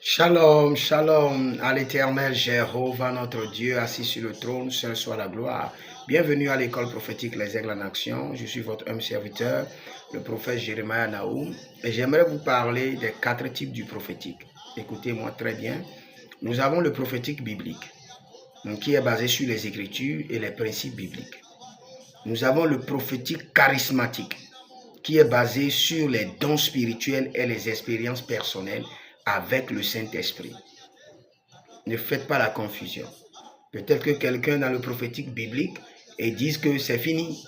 Shalom, shalom à l'éternel Jéhovah, notre Dieu, assis sur le trône, seul soit la gloire. Bienvenue à l'école prophétique Les Aigles en Action. Je suis votre homme serviteur, le prophète Jérémie Naoum, et j'aimerais vous parler des 4 types du prophétique. Écoutez-moi très bien. Nous avons le prophétique biblique, qui est basé sur les Écritures et les principes bibliques. Nous avons le prophétique charismatique, qui est basé sur les dons spirituels et les expériences personnelles avec le Saint-Esprit. Ne faites pas la confusion. Peut-être que quelqu'un dans le prophétique biblique et dise que c'est fini.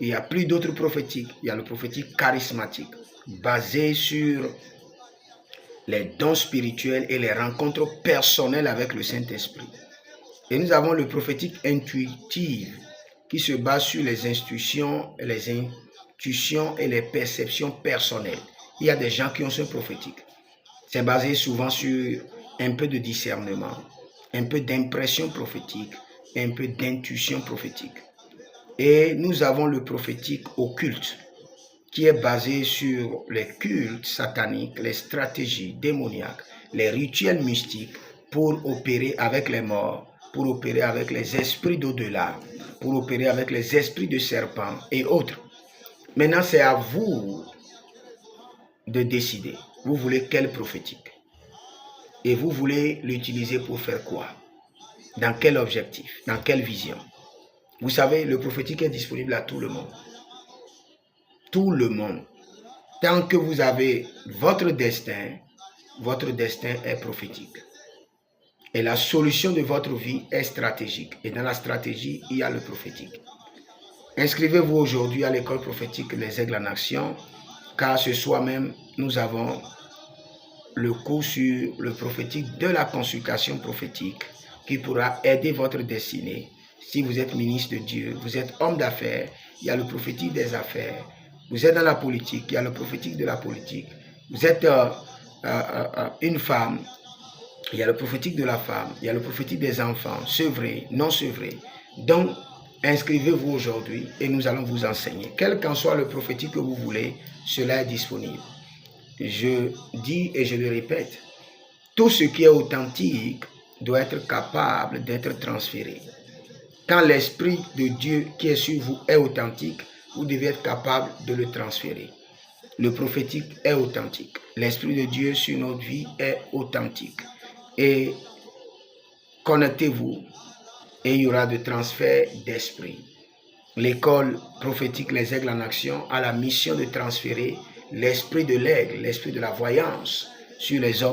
Il n'y a plus d'autres prophétiques. Il y a le prophétique charismatique, basé sur les dons spirituels et les rencontres personnelles avec le Saint-Esprit. Et nous avons le prophétique intuitif, qui se base sur les intuitions et les perceptions personnelles. Il y a des gens qui ont ce prophétique. C'est basé souvent sur un peu de discernement, un peu d'impression prophétique, un peu d'intuition prophétique. Et nous avons le prophétique occulte, qui est basé sur les cultes sataniques, les stratégies démoniaques, les rituels mystiques pour opérer avec les morts, pour opérer avec les esprits d'au-delà, pour opérer avec les esprits de serpents et autres. Maintenant, c'est à vous de décider. Vous voulez quel prophétique? Et vous voulez l'utiliser pour faire quoi? Dans quel objectif? Dans quelle vision? Vous savez, le prophétique est disponible à tout le monde. Tout le monde. Tant que vous avez votre destin est prophétique. Et la solution de votre vie est stratégique. Et dans la stratégie, il y a le prophétique. Inscrivez-vous aujourd'hui à l'école prophétique Les Aigles en Action, car ce soir même, nous avons le cours sur le prophétique de la consultation prophétique qui pourra aider votre destinée. Si vous êtes ministre de Dieu, vous êtes homme d'affaires, il y a le prophétique des affaires. Vous êtes dans la politique, il y a le prophétique de la politique. Vous êtes une femme, il y a le prophétique de la femme, il y a le prophétique des enfants, sevrés, non sevrés. Donc, inscrivez-vous aujourd'hui et nous allons vous enseigner. Quel qu'en soit le prophétique que vous voulez, cela est disponible. Je dis et je le répète, tout ce qui est authentique doit être capable d'être transféré. Quand l'Esprit de Dieu qui est sur vous est authentique, vous devez être capable de le transférer. Le prophétique est authentique. L'Esprit de Dieu sur notre vie est authentique. Et connectez-vous et il y aura de transfert d'esprit. L'école prophétique Les Aigles en Action a la mission de transférer l'esprit de l'aigle, l'esprit de la voyance sur les hommes.